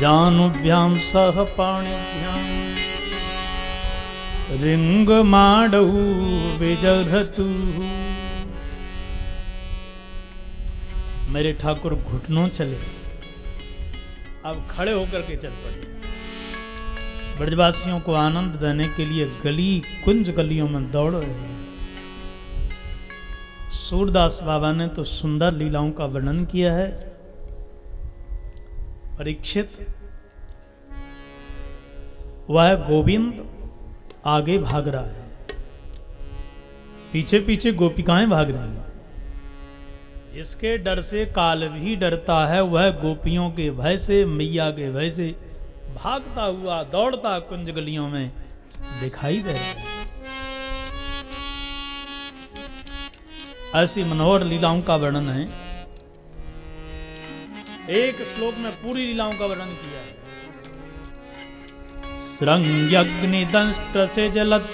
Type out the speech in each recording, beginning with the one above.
जानुभ्यां सह पाणिभ्यां रिंगमाडौ विजघ्रतु। मेरे ठाकुर घुटनों चले, अब खड़े होकर के चल पड़े। ब्रजवासियों को आनंद देने के लिए गली कुंज गलियों में दौड़ रहे हैं। सूरदास बाबा ने तो सुंदर लीलाओं का वर्णन किया है। परीक्षित वह गोविंद आगे भाग रहा है, पीछे पीछे गोपिकाएं भाग रही हैं। जिसके डर से काल भी डरता है, वह गोपियों के भय से, मैया के भय से भागता हुआ दौड़ता कुंज गलियों में दिखाई दे रहा है। ऐसी मनोहर लीलाओं का वर्णन है। एक श्लोक में पूरी लीलाओं का वर्णन किया है। श्रृंग्यग्निदंष्ट से जलत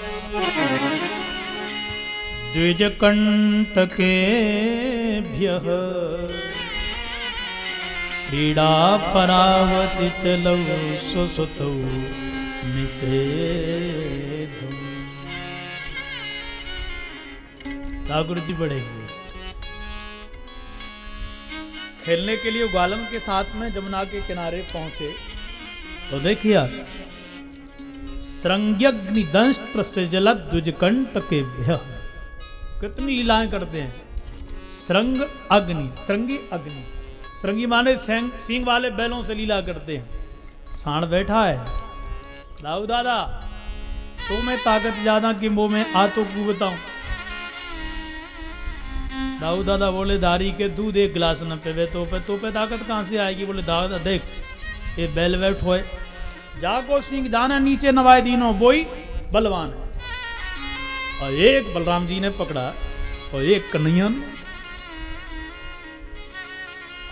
द्विजकंटकेभ्यः क्रीड़ा परावति चलौ सुसुतौ निषेधौ। ठाकुर जी बड़े हुए खेलने के लिए ग्वालम के साथ में जमुना के किनारे पहुंचे तो देखिए श्रृंग्यग्निदंष्ट से जलत द्विजकंटकेभ्यः, कितनी लीलाएं करते हैं। श्रृंग अग्नि, श्रृंगी अग्नि, श्रृंगी माने सींग वाले बैलों से लीला करते हैं। सांड बैठा है, दाऊ दादा तो मैं ताकत ज्यादा कि वो मैं आ तो कूदता हूं। दाऊ दादा बोले दारी के दूध एक गिलास न पे तो पे ताकत कहां से आएगी। बोले दादा देख ये बैल बैठो है, जाको सिंह दाना नीचे नवाए दीनो बोई बलवान है। और एक बलराम जी ने पकड़ा और एक कन्हैया ने।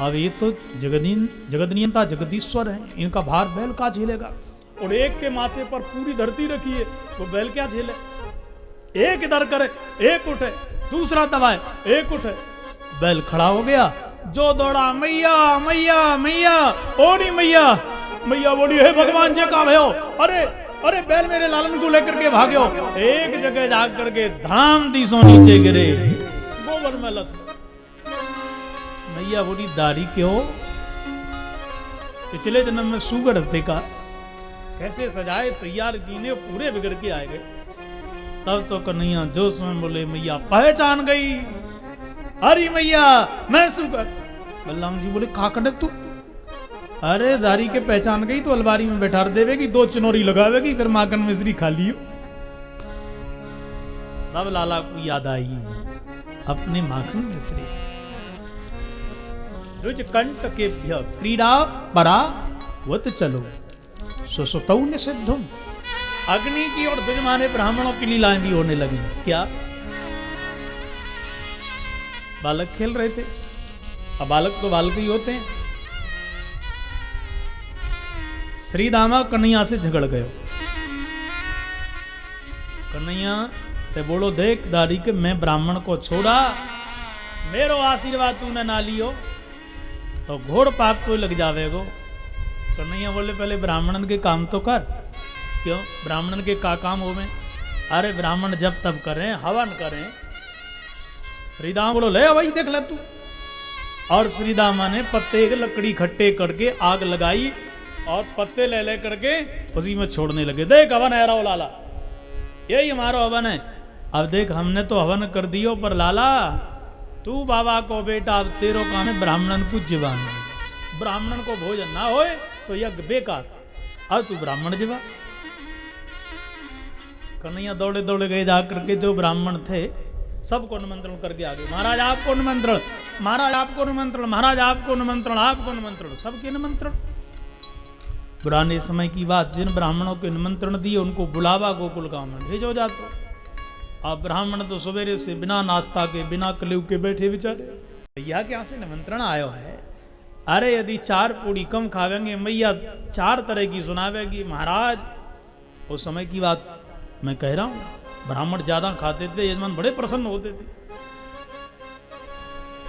अब ये तो जगदनियंता जगदीश्वर है, इनका भार बैल का झेलेगा। और एक के माथे पर पूरी धरती रखी है, वो बैल क्या झेले। एक इधर करे, एक उठे, दूसरा दबाए, एक उठे, बैल खड़ा हो गया। जो दौड़ा मैया मैया मैया ओरी मैया मैया बोली हे भगवान जी का भयो। अरे अरे बैल मेरे लालन को लेकर के भाग्यो। एक जगह जाग करके धाम दिसों नीचे गिरे, गोबर में लथ। मैया बोली दारी क्यों, पिछले जन्म में सुगर देखा, कैसे सजाए तैयार कीने पूरे बिगड़ के आए गए। तब तो कन्हैया जोश में बोले मैया पहचान गई, अरे मैया मैं सुगर। बलराम जी बोले का कड़क तू। अरे दारी के पहचान गई तो अलमारी में बैठा देवेगी, दो चिनोरी लगावेगी, फिर माखन मिश्री खा लियो। तब लाला को याद आई अपने माखन मिश्री। द्विजकंटकेभ्यः क्रीड़ा परावत चलो सुसुतौ निषिद्धौ। अग्नि की और द्विज माने ब्राह्मणों की लीलाएं भी होने लगी। क्या बालक खेल रहे थे, अब बालक तो बालक ही होते हैं। श्री दामा कन्हैया से झगड़ गयो। कन्हैया ते बोलो देख दादी के मैं ब्राह्मण को छोड़ा, मेरो आशीर्वाद तूने ना लियो तो घोर पाप तो लग जावेगो। कन्हैया बोले पहले ब्राह्मणन के काम तो कर। क्यों ब्राह्मणन के का काम हो में। अरे ब्राह्मण जब तब करें, हवन करें। श्रीदामा बोलो ले भाई देख ले तू। और श्रीदामा ने पत्ते लकड़ी इकट्ठे करके आग लगाई और पत्ते ले ले करके उसी में छोड़ने लगे। देख हवन है राव लाला, यही हमारा हवन है। अब देख हमने तो हवन कर दियो, पर लाला तू बाबा को बेटा अब तेरो काम है ब्राह्मणन को जीवान। ब्राह्मणन को भोजन ना होए तो यज्ञ बेकार, अब तू ब्राह्मण जीवा। कन्हैया दौड़े दौड़े गए जाकर के जो ब्राह्मण थे सबको निमंत्रण करके आ गए। महाराज आपको निमंत्रण, महाराज आपको निमंत्रण, महाराज आपको निमंत्रण, आपको निमंत्रण, सबके निमंत्रण। पुराने समय की बात, जिन ब्राह्मणों को निमंत्रण दिए उनको बुलावा गोकुल गांव में भेजो जाते। अब ब्राह्मण तो सवेरे से बिना नाश्ता के बिना कलेव के बैठे बेचारे। भैया के यहाँ से निमंत्रण आयो है, अरे यदि 4 पूड़ी कम खावेंगे मैया 4 तरह की सुनावेगी। महाराज उस समय की बात मैं कह रहा हूं, ब्राह्मण ज्यादा खाते थे, यजमान बड़े प्रसन्न होते थे।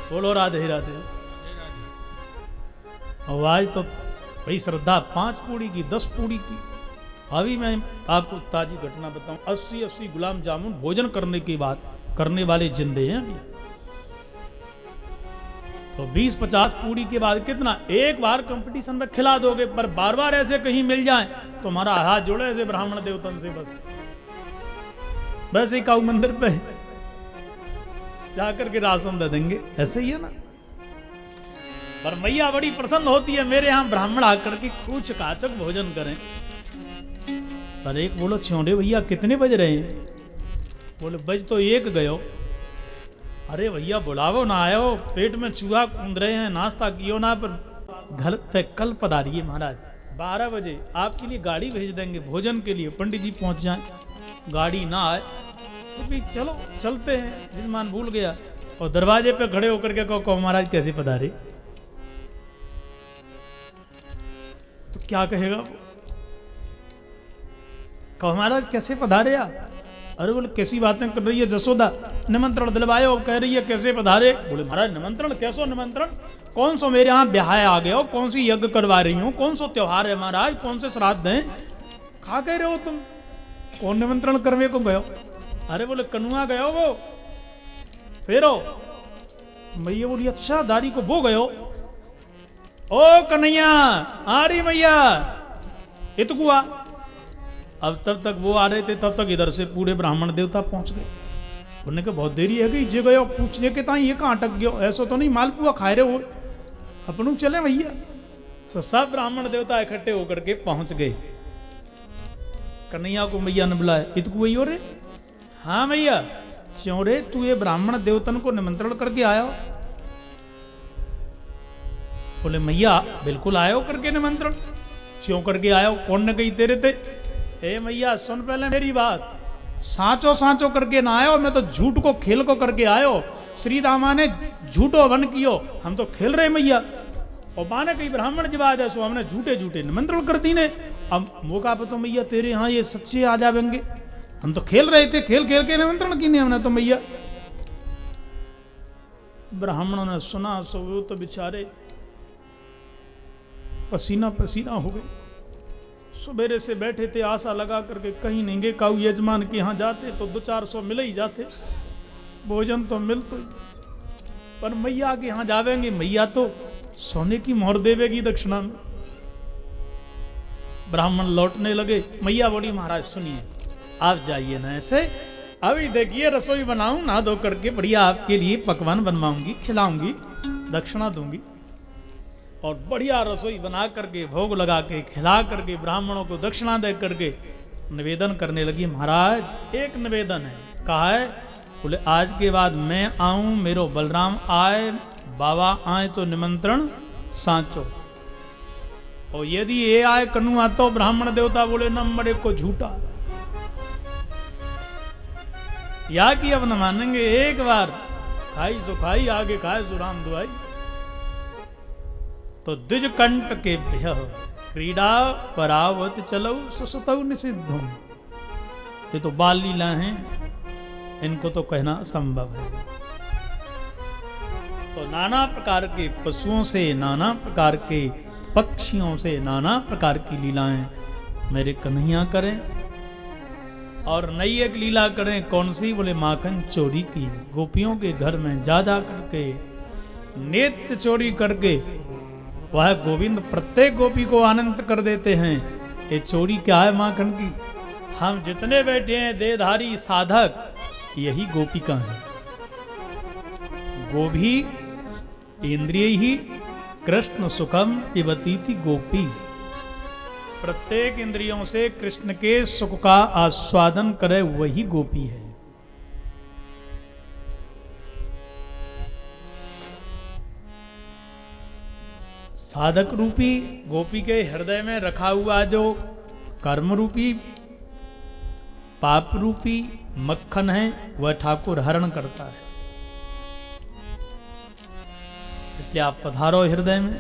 बोलो राधे राधे। आज तो भाई श्रद्धा 5 पूड़ी की 10 पूड़ी की। अभी मैं आपको ताजी घटना बताऊं, 80 गुलाम जामुन भोजन करने की बात करने वाले जिंदे हैं अभी। तो 20-50 पूड़ी के बाद कितना एक बार कंपटीशन में खिला दोगे, पर बार बार ऐसे कहीं मिल जाए तो हमारा हाथ जोड़े ऐसे ब्राह्मण देवतन से, बस वैसे ही काऊ मंदिर पे जाकर के राशन दे देंगे, ऐसे ही है ना। पर मैया बड़ी प्रसन्न होती है मेरे यहां ब्राह्मण आकर के खूब चकाचक भोजन करें। पर एक बोलो छोड़े भैया कितने बज रहे हैं? बोले बज तो 1 गयो। अरे भैया बुलावो ना आयो, पेट में चूहा कूद रहे हैं, नाश्ता कियो ना, पर घर पे कल पधारिए महाराज 12 बजे आपके लिए गाड़ी भेज देंगे भोजन के लिए, पंडित जी पहुंच जाए। गाड़ी ना आए तो भी चलो चलते हैं, जजमान भूल गया। और दरवाजे पे खड़े होकर के कहो महाराज कैसे पधारे, तो क्या कहेगा वो? कहो महाराज कैसे पधारे आप? अरे बोले कैसी बातें कर रही है जसोदा, निमंत्रण दिलवायो, कह रही है कैसे पधारे। बोले महाराज निमंत्रण कैसो निमंत्रण, कौन सो मेरे यहाँ ब्याह आ गए हो, कौन सी यज्ञ करवा रही हो, कौन सो त्योहार है महाराज, कौन से श्राद्ध हैं, कहा कह रहे हो तुम, कौन निमंत्रण करने को गयो? अरे बोले कनुआ गयो वो फेरो। मैया बोली अच्छा दारी को वो गयो। ओ कन्हैया आ रही मैया इतकुआ। अब तब तक वो आ रहे थे, तब तक इधर से पूरे ब्राह्मण देवता पहुंच गए। उन्होंने कहा बहुत देरी है गई, जे गयो पूछने के ताई ये कहाँ अटक गयो, ऐसा तो नहीं मालपुआ खाए रहे हो अपनू चले भैया। तो सब ब्राह्मण देवता इकट्ठे होकर के पहुंच गए। कन्हैया को मैया ने बुलाया, इतकु वही हो रे? हाँ भैया। क्यों रे तू ये ब्राह्मण देवतन को निमंत्रण करके आया हो? बोले मैया बिल्कुल आयो करके निमंत्रण। क्यों करके आयो, कौन ने कही तेरे थे? ए मैया सुन पहले मेरी बात, सांचो सांचो करके ना आयो, मैं तो झूठ को खेल को करके आयो। श्री दामा ने झूठो वन कियो, हम तो खेल रहे मैया। और बाने कई ब्राह्मण जवाब है सो हमने झूठे झूठे निमंत्रण करती ने। अब मौका पर तो मैया तेरे यहाँ ये सच्चे आ जाएंगे, हम तो खेल रहे थे, खेल खेल के निमंत्रण की नहीं हमने तो मैया। ब्राह्मणों ने सुना सो वो तो बेचारे पसीना पसीना हो गए। सवेरे से बैठे थे आशा लगा करके, कहीं नहीं गए, काऊ यजमान के यहाँ जाते तो 200-400 मिल ही जाते, भोजन तो मिल तो ही, पर मैया के यहाँ जावेंगे, मैया तो सोने की मोहर देवेगी दक्षिणा में। ब्राह्मण लौटने लगे। मैया बोली महाराज सुनिए आप जाइए ना ऐसे, अभी देखिए रसोई बनाऊं ना धो करके बढ़िया आपके लिए पकवान बनवाऊंगी, खिलाऊंगी, दक्षिणा दूंगी। और बढ़िया रसोई बना करके भोग लगा के खिला करके ब्राह्मणों को दक्षिणा दे करके निवेदन करने लगी। महाराज एक निवेदन है। कहा है? बोले आज के बाद मैं आऊं, मेरो बलराम आए, बाबा आए तो निमंत्रण सांचो, और यदि ये आए कनुआ तो ब्राह्मण देवता बोले नंबर 1 को झूठा, या कि अब न मानेंगे। एक बार खाई सो खाई, आगे खाए सो राम दुआई। तो द्विज कंठ के क्रीड़ा परावत चलो सुसतौ निषिद्धम। ये तो बाल लीला हैं, इनको तो कहना संभव है। तो नाना प्रकार के पशुओं से, नाना प्रकार के पक्षियों से, नाना प्रकार की लीलाएं मेरे कन्हैया करें। और नई एक लीला करें, कौन सी? बोले माखन चोरी की, गोपियों के घर में जा जा करके नेत्र चोरी करके वह गोविंद प्रत्येक गोपी को आनंद कर देते हैं। ये चोरी क्या है माखन की? हम जितने बैठे हैं देहधारी साधक, यही गोपिका है। गोभी इंद्रिय ही कृष्ण सुखम पिबती थी गोपी। प्रत्येक इंद्रियों से कृष्ण के सुख का आस्वादन करे वही गोपी है। साधक रूपी गोपी के हृदय में रखा हुआ जो कर्म रूपी पाप रूपी मक्खन है, वह ठाकुर हरण करता है। इसलिए आप पधारो हृदय में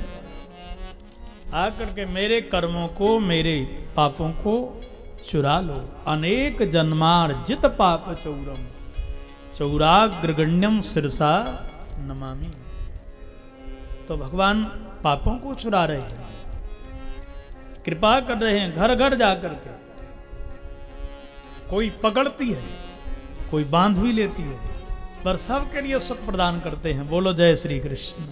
आकर के मेरे कर्मों को, मेरे पापों को चुरा लो। अनेक जन्मार्जित पाप चौरम चौराग्रगण्यम सिरसा नमामि। तो भगवान पापों को चुरा रहे हैं। कृपा कर रहे हैं घर घर जाकर के। कोई पकड़ती है, कोई बांध भी लेती है, पर सबके लिए सुख प्रदान करते हैं। बोलो जय श्री कृष्ण।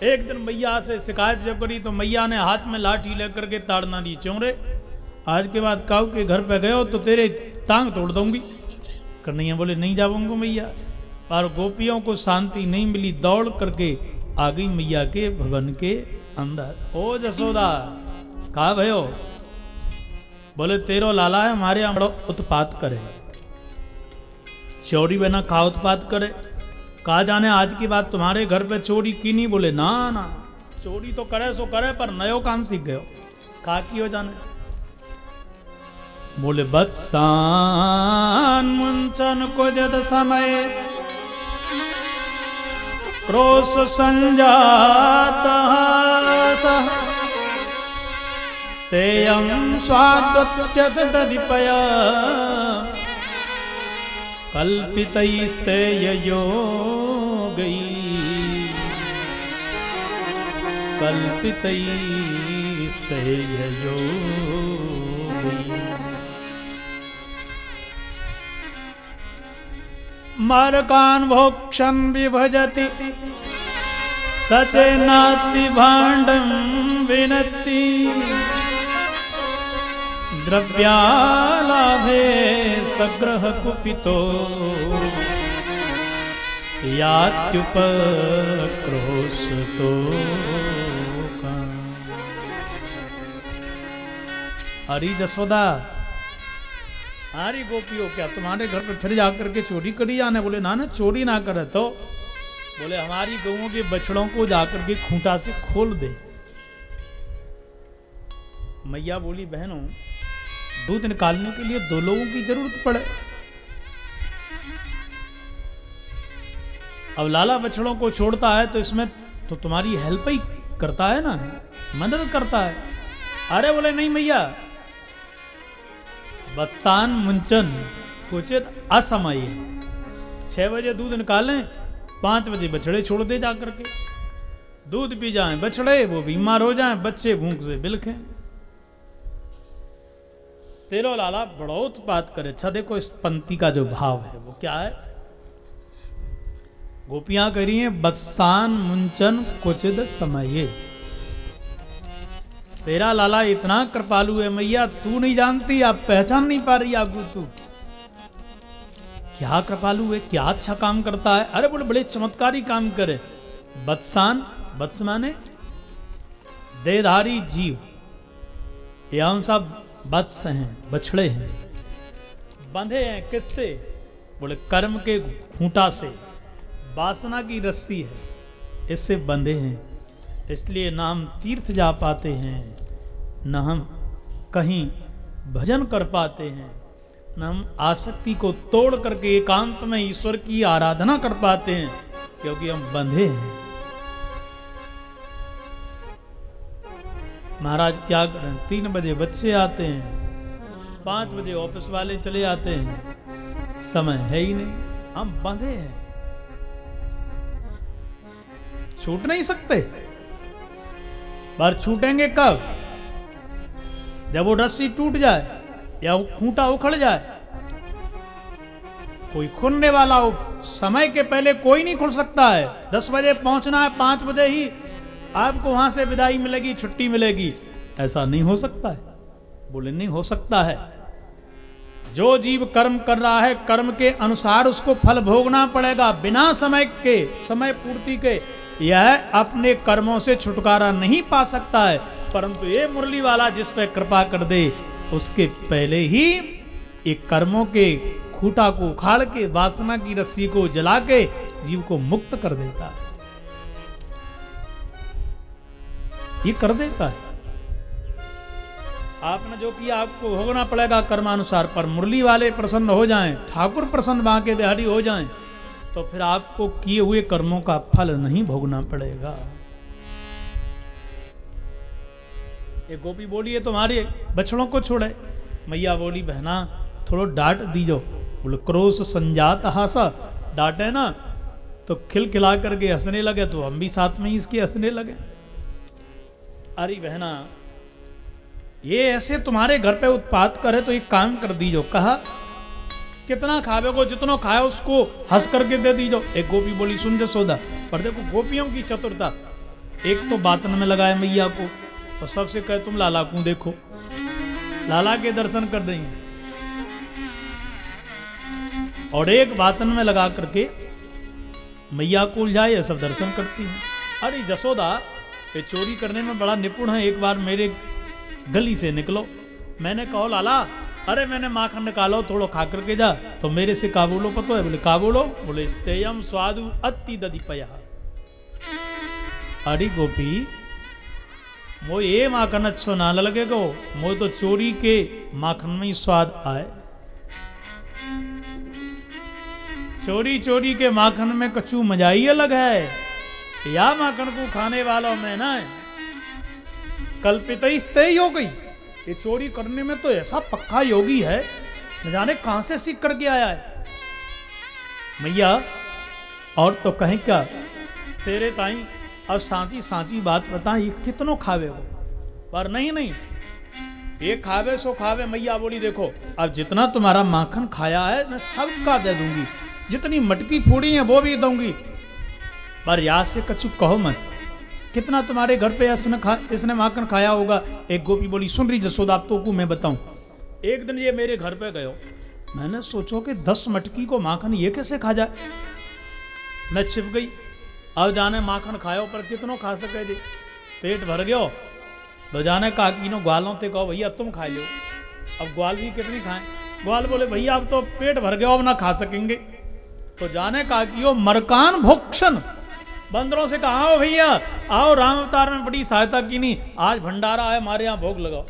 एक दिन मैया से शिकायत जब करी तो मैया ने हाथ में लाठी लेकर के ताड़ना दी, क्यों रे आज के बाद काऊ के घर पे गए हो तो तेरे टांग तोड़ दूंगी। कन्हैया बोले नहीं जाऊंगा मैया। पर गोपियों को शांति नहीं मिली, दौड़ करके आ गई मैया के भवन के अंदर। ओ जसोदा कहा भयो? बोले तेरो लाला है हमारे यहाँ बड़ा उत्पात करे। चोरी बना कहा उत्पात करे? कहा जाने आज की बात तुम्हारे घर पे चोरी की नहीं। बोले ना ना चोरी तो करे सो करे, पर नयो काम सीख गयो। कहा की हो जाने? बोले बत्सान मुंचन को जद समय क्रोश संजात तेयं स्वाद्वत्यदधिपय कल्पितैस्तेययो गई कल्पितैस्तेययो गई। मार्गान भोक्षण विभजति सचेनाति भाण्डं विनति द्रव्यालाभे सग्रह कुपितो यात्युपक्रोशतो। हरी जसोदा हरी गोपियों क्या तुम्हारे घर पे फिर जाकर के चोरी करी जाने? बोले ना ना चोरी ना करे तो। बोले हमारी गऊओं के बछड़ों को जाकर के खूंटा से खोल दे। मैया बोली बहनों दूध निकालने के लिए दो लोगों की जरूरत पड़े। अब लाला बछड़ों को छोड़ता है तो इसमें तो तुम्हारी हेल्प ही करता है ना, मदद करता है। अरे बोले नहीं मैया, बत्सान मुंचन उचित असमय 6 बजे दूध निकालें, 5 बजे बछड़े छोड़ दे जाकर के। दूध पी जाएं बछड़े, वो बीमार हो जाएं, बच्चे भूख से बिलखें। तेरो लाला बड़ा उत्पात करे। अच्छा देखो इस पंक्ति का जो भाव है वो क्या है? गोपियां कह रही हैं बत्सान मुंचन कुचित समय। तेरा लाला इतना कृपालु है मैया, तू नहीं जानती, आप पहचान नहीं पा रही आगू तू क्या कृपालु है, क्या अच्छा काम करता है। अरे बोले बड़े चमत्कारी काम करे। बत्सान, बत्स माने देहधारी जीव, ये हम सब बत्स हैं, बछड़े हैं। बंधे हैं किससे? बोले कर्म के खूंटा से, वासना की रस्सी है, इससे बंधे हैं। इसलिए ना हम तीर्थ जा पाते हैं, न हम कहीं भजन कर पाते हैं, न हम आसक्ति को तोड़ करके एकांत में ईश्वर की आराधना कर पाते हैं, क्योंकि हम बंधे हैं। महाराज क्या करें? 3 बजे बच्चे आते हैं, 5 बजे ऑफिस वाले चले आते हैं, समय है ही नहीं, हम बंधे हैं, छूट नहीं सकते। पर छूटेंगे कब? जब वो रस्सी टूट जाए या वो खूंटा उखड़ जाए। कोई खुलने वाला हो, समय के पहले कोई नहीं खुल सकता है। 10 बजे पहुंचना है, 5 बजे ही आपको वहां से विदाई मिलेगी, छुट्टी मिलेगी, ऐसा नहीं हो सकता है। बोले नहीं हो सकता है। जो जीव कर्म कर रहा है, कर्म के अनुसार उसको फल भोगना पड़ेगा, बिना समय के, समय पूर्ति के यह अपने कर्मों से छुटकारा नहीं पा सकता है। परंतु ये मुरली वाला जिस पे कृपा कर दे, उसके पहले ही एक कर्मों के खूंटा को उखाड़ के, वासना की रस्सी को जला के जीव को मुक्त कर देता है। ये कर देता है। आपने जो किया आपको भोगना पड़ेगा कर्मानुसार। पर मुरली वाले प्रसन्न हो जाएं, ठाकुर प्रसन्न बांके बिहारी हो जाएं, तो फिर आपको किए हुए कर्मों का फल नहीं भोगना पड़ेगा। ये गोपी बोली है तुम्हारे बछड़ों को छोड़े। मैया बोली बहना थोड़ा डांट दीजो। बोले क्रोश संजात हासा, डांटे ना तो खिलखिला करके हंसने लगे, तो हम भी साथ में ही इसके हंसने लगे। अरे बहना ये ऐसे तुम्हारे घर पे उत्पात करे तो एक काम कर दीजो। कहा कितना खावे को, जितना खाए उसको हंस करके दे दीजो। एक गोपी बोली सुन जसोदा, पर देखो गोपियों की चतुरता, एक तो बातन में लगाए मैया को, तो सबसे कहे तुम लाला को देखो, लाला के दर्शन कर रही हैं, और एक बातन में लगा करके मैया को उलझाए, ये सब दर्शन करती हैं। अरे जसोदा ये चोरी करने में बड़ा निपुण है, एक बार मेरे गली से निकलो। मैंने कहो लाला, अरे मैंने माखन निकालो, थोड़ो खा करके जा। तो मेरे से का बोलो पतो है? बोले का बोलो? बोले स्तेयम स्वादु अति दधिपया। अरे गोपी वो ये माखन अच्छो ना लगेगो, मो तो चोरी के माखन में ही स्वाद आए। चोरी चोरी के माखन में कछु मजा ही अलग है। या माखन को खाने वालों में ना कल्पित ही हो गई। ये चोरी करने में तो ऐसा पक्का योगी है, न जाने कहां से सीख करके आया है। मैया और तो कहें क्या, तेरे ताई अब सांची सांची बात बता, ये कितनों खावे हो? पर नहीं नहीं, ये खावे सो खावे। मैया बोली देखो अब जितना तुम्हारा माखन खाया है मैं सबका दे दूंगी, जितनी मटकी फूड़ी है वो भी दूंगी, पर याद से कछु कहो मत। कितना तुम्हारे घर पे इसने माखन खाया होगा? एक गोपी बोली सुन रही जसोदा, आप तो को मैं बताऊं। एक दिन ये मेरे घर पे गयो, मैंने सोचो कि 10 मटकी को माखन ये कैसे खा जाए। मैं छिप गई, अब जाने माखन खायो पर कितनों खा सके जी, पेट भर गयो। तो जाने काकी नो ग्वालों ते कहो भैया तुम खा लो। अब ग्वाल भी कितनी खाएं? ग्वाल बोले भैया अब तो पेट भर गया, अब ना खा सकेंगे। तो जाने काकियो मरकान भोक्षण, बंदरों से कहा आओ भैया आओ, राम अवतार में बड़ी सहायता की नहीं, आज भंडारा है हमारे यहां भोग लगाओ।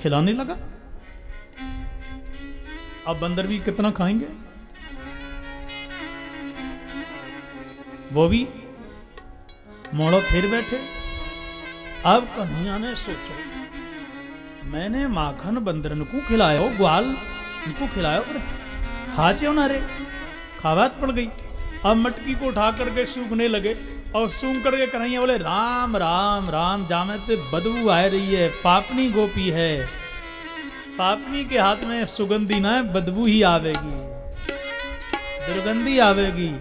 खिलाने लगा। अब बंदर भी कितना खाएंगे, वो भी मोड़ो फिर बैठे। अब कन्हैया ने सोचो मैंने माखन बंदरन को खिलायो, ग्वाल उनको खिलायो, पर खाचे ना रे, खावात पड़ गई। अब मटकी को उठा करके सूंघने लगे, और सूंघ करके कन्हैया बोले राम राम राम, जामे ते बदबू आ रही है, पापनी गोपी है, पापनी के हाथ में सुगंधी ना है, बदबू ही आवेगी, दुर्गंधी आवेगी।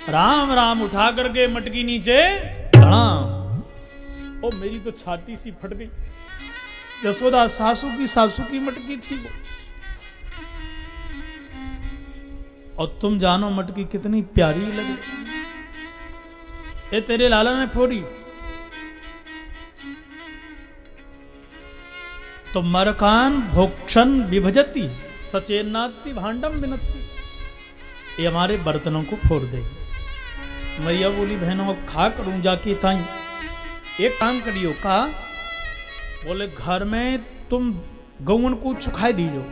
राम राम उठा करके मटकी नीचे राम। ओ मेरी तो छाती सी फट गई। जसोदा सासू की मटकी थी वो, और तुम जानो मटकी कितनी प्यारी लगे। ये तेरे लाला ने फोड़ी। तो मरकान भोक्षण विभजती सचेनाति भांडम विनती, ये हमारे बर्तनों को फोड़ देगी। मैया बोली बहनों अब खा करूं जाके ताई, एक काम करियो। कहा बोले घर में तुम गौन को चुखाई दीजो,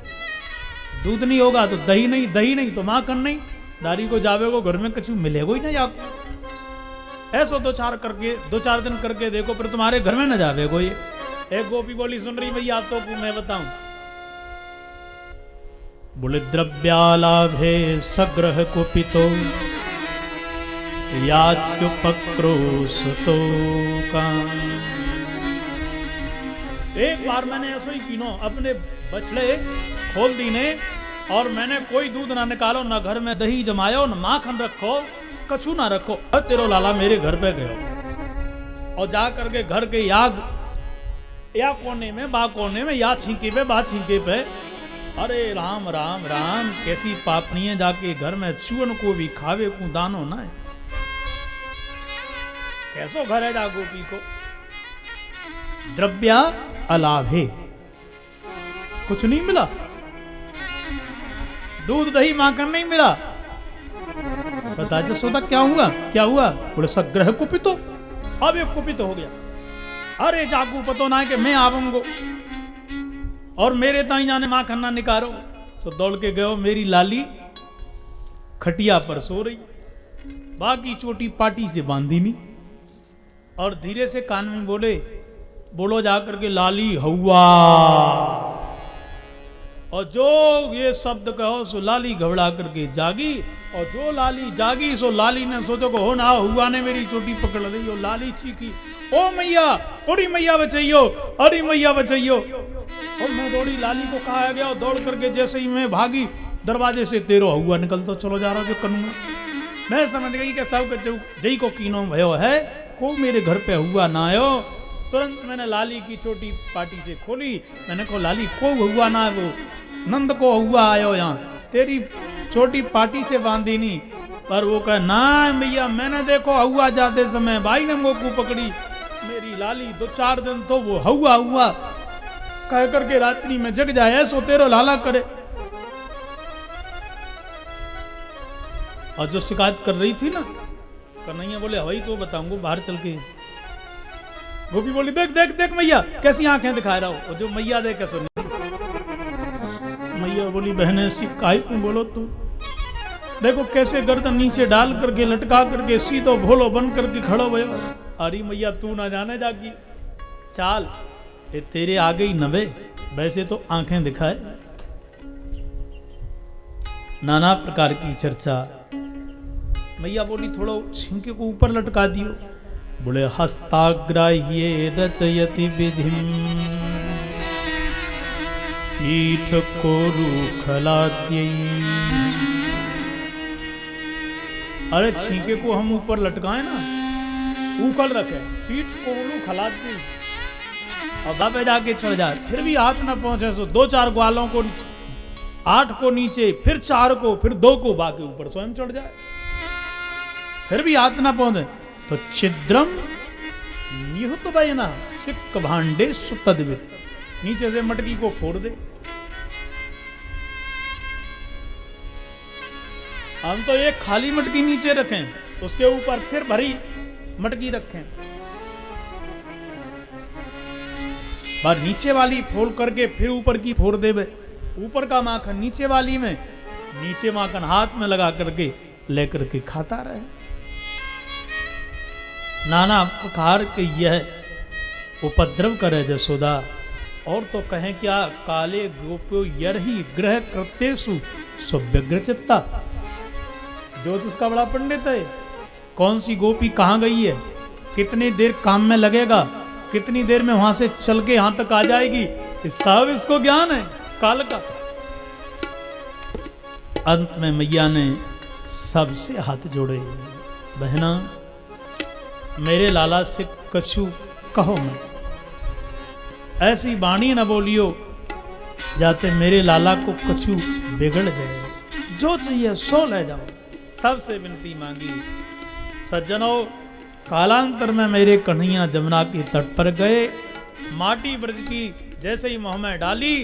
दूध नहीं होगा तो दही नहीं, दही नहीं तो माखन नहीं, दारी को जावे को घर में कछु मिलेगा ही नहीं आपको। ऐसा 2-4 दिन करके देखो, फिर तुम्हारे घर में न जावे को ये। एक गोपी बोली सुन रही भैया तो को मैं बताऊं। बोले द्रव्यालाभे सग्रह कुपितो यात्युपक्रोशतो का। एक बार मैंने ऐसा ही कीनो, अपने बछड़े खोल दीने, और मैंने कोई दूध ना निकालो, ना घर में दही जमायो, ना माखन रखो, कछु ना रखो। अब तेरो लाला मेरे घर पे गयो, और जा करके घर के या कोने में बा कोने में, या छींके पे बा छींके पे, अरे राम राम राम, कैसी पापनी है, जाके घर में चूअन को भी खावे को दानो ना है। कैसो घर है जा गोपी को। द्रव्या अलाभे कुछ नहीं मिला, दूध दही माखन नहीं मिला। बता जसोदा क्या हुआ, क्या हुआ? बोले सग्रह कुपितो, अब ये कुपित हो गया। अरे जागू पतो ना है कि मैं आवंगो, और मेरे ताई जाने माखन ना निकारो। तो दौड़ के गयो, मेरी लाली खटिया पर सो रही, बाकी चोटी पाटी से बांधी नहीं, और धीरे से कान में बोले, बोलो जाकर के लाली हवा। और जो ये शब्द कहो सो लाली घबरा करके जागी, और जो लाली जागी सो लाली ने सोचो को हो ना हुआ ने मेरी चोटी पकड़ ली। और लाली चीखी, ओ मैया, अरे मैया बचाइयो, अरे मैया बचाइयो। और मैं दौड़ी, लाली को कहा गया, और दौड़ करके जैसे ही मैं भागी दरवाजे से तेरो हुआ निकल तो चलो जा रहा जो करूंगा। मैं समझ गई कि सब जई को कीनो भयो है, को मेरे घर पे हुआ ना आयो। तुरंत मैंने लाली की छोटी पार्टी से खोली, मैंने कहा लाली को हुआ ना, वो नंद को हुआ आयो यहाँ, तेरी छोटी पार्टी से बांधी नहीं। पर वो कहे ना भैया, मैंने देखो हुआ जाते समय भाई ने मुझको पकड़ी, मेरी लाली 2-4 दिन तो वो हुआ हुआ कह करके रात्रि में जग जाए, सो तेरो लाला करे। और जो शिकायत कर रही थी ना, कन्हैया बोले हवाई तो बताऊंगा बाहर चल के। गोपी बोली देख देख देख मैया कैसी आंखें दिखा रहा हो। और जो मैया देखे सुन, मैया बोली बहने काहे तुम बोलो, तू देखो कैसे गर्दन नीचे डाल करके लटका करके सीधो भोलो बन करके खड़ो भयो। अरे मैया तू ना जाने जागी चाल, ये तेरे आगे ही नवे, वैसे तो आंखें दिखाए। नाना प्रकार की चर्चा। मैया बोली थोड़ा छिंके को ऊपर लटका दियो। बोले हस्ताग्राह्ये रचयति विधिम पीठ को रूखलाद्यै। अरे छींके को हम ऊपर लटकाए ना, ऊपर रखे, पीठ को रूखलाद्यै, और बाबे जाके चढ़ जाए, फिर भी हाथ ना पहुंचे सो 2-4 ग्वालों को 8 को नीचे, फिर 4 को, फिर 2 को बाकी ऊपर स्वयं चढ़ जाए, फिर भी हाथ ना पहुंचे तो छिद्रम निहुत बयना चिक्क भांडे सुतद्वित, नीचे से मटकी को फोड़ दे। हम तो एक खाली मटकी नीचे रखें, उसके ऊपर फिर भरी मटकी रखें, पर नीचे वाली फोड़ करके फिर ऊपर की फोड़ दे। ऊपर का माखन नीचे वाली में, नीचे माखन हाथ में लगा करके लेकर के खाता रहे। नाना प्रकार के यह उपद्रव करे जसोदा। और तो कहें क्या, काले गोप्यो यरही ग्रह कृत्येषु सुव्यग्र चित्ता। ज्योतिष का बड़ा पंडित है, कौन सी गोपी कहाँ गई है, कितनी देर काम में लगेगा, कितनी देर में वहां से चल के यहां तक आ जाएगी, इस सब इसको ज्ञान है काल का। अंत में मैया ने सबसे हाथ जोड़े, बहना मेरे लाला से कछु कहो मत, ऐसी वाणी न बोलियो जाते मेरे लाला को कछु बिगड़ गए, जो चाहिए सो ले जाओ। सबसे विनती मांगी। सज्जनों, कालांतर में मेरे कन्हैया जमुना के तट पर गए, माटी ब्रज की जैसे ही मुंह में डाली,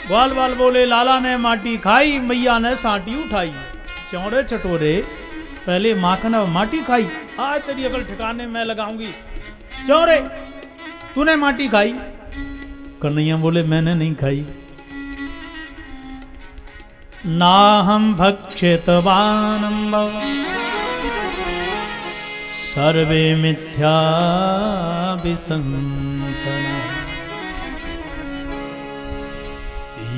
ग्वाल बाल बोले लाला ने माटी खाई, मैया ने साटी उठाई। चौड़े चटोरे पहले माखन और माटी खाई, आज तेरी अकल ठिकाने में लगाऊंगी। चौड़े तूने माटी खाई? कन्हैया बोले मैंने नहीं खाई। ना हम भक्षितवानंब सर्वे मिथ्या विसंसना,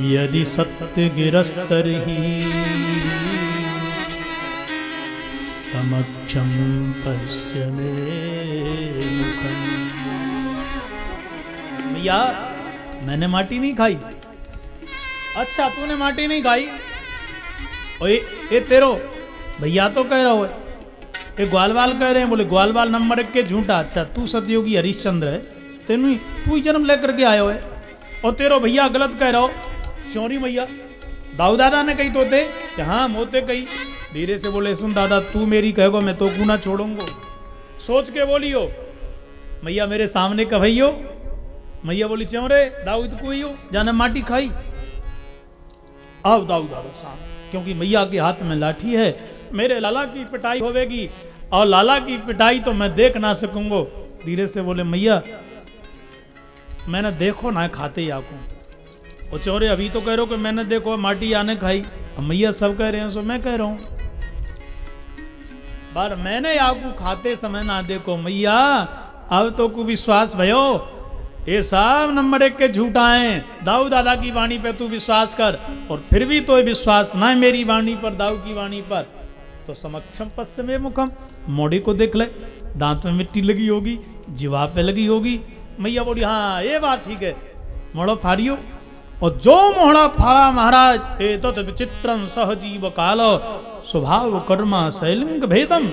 यदि सत्य गिरस्तर्हि समक्षम पश्य मे मुखम। भैया मैंने माटी नहीं खाई। अच्छा तूने माटी नहीं खाई? ओए ये तेरो भैया तो कह रहा हो, ये ग्वालवाल कह रहे हैं। बोले ग्वालवाल नंबर 1 के झूठा। अच्छा तू सतयोगी हरिश्चंद्र है, तेनू तू ही जन्म लेकर के आयो है, और तेरो भैया गलत कह रहा हो। चौरी भैया दाऊ दादा ने कही तो थे कि हाँ मोते कही। धीरे से बोले सुन दादा, तू मेरी कहोगे मैं तो को ना छोड़ूंगा। सोच के बोलियो। मैया मेरे सामने कहियो। मैया बोली चौरे दाऊ तो कोई हो जाने माटी खाई। आओ दाऊ दादा साहब, क्योंकि मैया के हाथ में लाठी है, मेरे लाला की पिटाई होवेगी, और लाला की पिटाई तो मैं देख ना सकूंगा। धीरे से बोले मैया मैंने देखो ना खाते आको। और चौरे अभी तो कह रहे हो कि मैंने देखो माटी आने खाई। अब मैया सब कह रहे हैं सो मैं कह रहा हूं, पर मैंने आपको खाते समय ना देखो। मैया अब तो को विश्वास भयो ये सब नंबर 1 के झूठा हैं। दाऊ दादा की वाणी पे तू विश्वास कर, और फिर भी तो विश्वास ना है मेरी वाणी पर, दाऊ की वाणी पर, तो समक्षम पश्चिमे मुखम, मोड़ी को देख ले, दांत में मिट्टी लगी होगी, जीवा पे लगी होगी। मैया बोली हाँ ये बात ठीक है, मोड़ो फाड़ियो। और जो मोहड़ा फाड़ा महाराज, ए तो विचित्रम सहजीव कालो स्वभाव कर्मा शैलिंग भेदम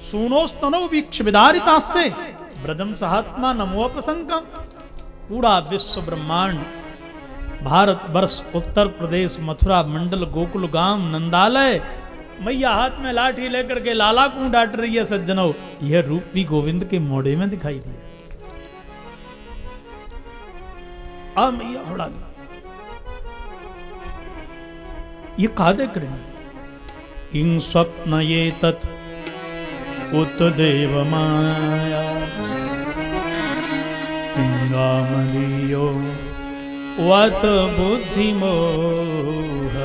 सूनोस्तनो वीक्ष विदारिता से ब्रजम सहात्मा नमो प्रसंकम। पूरा विश्व ब्रह्मांड, भारत वर्ष, उत्तर प्रदेश, मथुरा मंडल, गोकुल गांव, नंदालय, मैया हाथ में लाठी लेकर के लाला को डांट रही है। सज्जनों, यह रूप भी गोविंद के मोड़े में दिखाई दिया। अब मैया होड़ा ये कहा देख रहे हैं, किंग स्वप्न ये तत् उत देव माया पिंगामलियो वत बुद्धि मोह।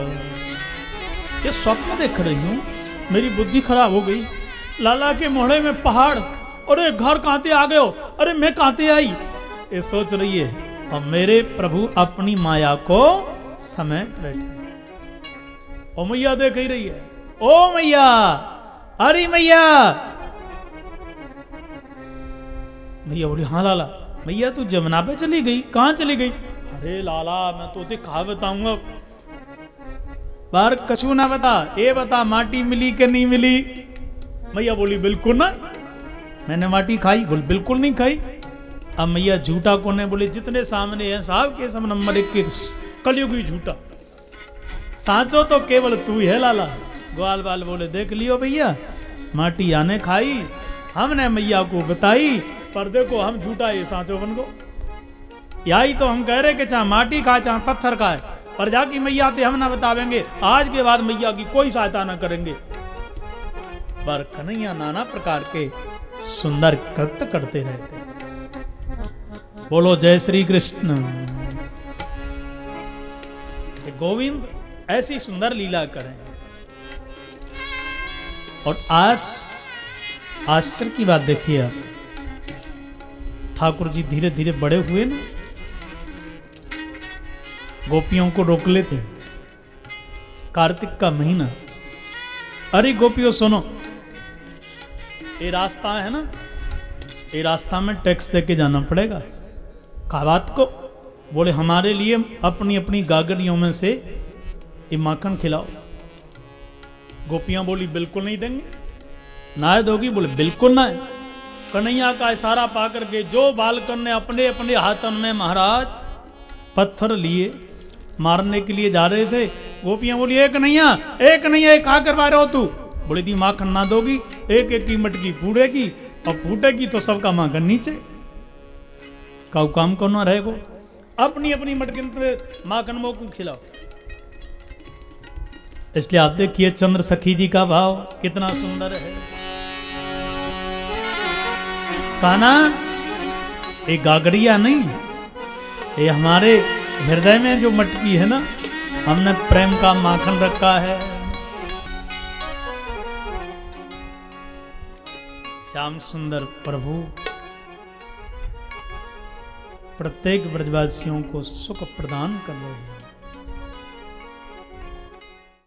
ये स्वप्न देख रही हूं, मेरी बुद्धि खराब हो गई। लाला के मोहड़े में पहाड़, अरे घर कांते आ गए हो, अरे मैं कांते आई, ये सोच रही है। और मेरे प्रभु अपनी माया को समेट बैठे। ओ मैया देख ही रही है, ओ मैया, अरे मैया। मैया बोली हाँ लाला। मैया तू जमुना पे चली गई, कहां चली गई? अरे लाला मैं तो दिखा बताऊंगा, बार कछु ना बता, ये बता माटी मिली कि नहीं मिली? मैया बोली बिल्कुल ना, मैंने माटी खाई? बोल बिल्कुल नहीं खाई। अब मैया झूठा कौन है? बोले जितने सामने हैं साहब के सब नंबर 1 के कलयुगी झूठा, सांचो तो केवल तू ही है लाला। ग्वाल बाल बोले देख लियो भैया, माटी आने खाई, हमने मैया को बताई, पर देखो हम झूठा ये सांचो बन गो। यही तो हम कह रहे कि चाहे माटी खाए चाहे पत्थर खाए, पर जाकी मैया थे हम ना बतावेंगे, आज के बाद मैया की कोई सहायता ना करेंगे। पर कन्हैया नाना प्रकार के सुंदर कृत्य करते रहते। बोलो जय श्री कृष्ण। गोविंद ऐसी सुंदर लीला करें। और आज आश्चर्य की बात देखिए आप, ठाकुर जी धीरे धीरे बड़े हुए ना, गोपियों को रोक लेते। कार्तिक का महीना, अरे गोपियों सुनो, ये रास्ता है ना, ये रास्ता में टैक्स देके जाना पड़ेगा। कहा बात को? बोले हमारे लिए अपनी अपनी गागरियों में से ये माखन खिलाओ। गोपियां बोली बिल्कुल नहीं देंगे। ना दोगी? बोले बिल्कुल ना। कन्हैया का इशारा पाकर के जो बालकन ने अपने अपने हाथों में महाराज पत्थर लिए मारने के लिए जा रहे थे, गोपियां बोली एक कन्हैया खा करवा रहे हो तू? बोली दी माखन ना दोगी, एक एक की मटकी फूटेगी, और फूटेगी तो सबका माखन नीचे। काऊ काम करना रहेगो, अपनी अपनी मटकी पे माखन मो को खिलाओ। इसलिए आप देखिए चंद्र सखी जी का भाव कितना सुंदर है। काना ये गागरिया नहीं, ये हमारे हृदय में जो मटकी है ना, हमने प्रेम का माखन रखा है। श्याम सुंदर प्रभु प्रत्येक ब्रजवासियों को सुख प्रदान कर रहे हैं।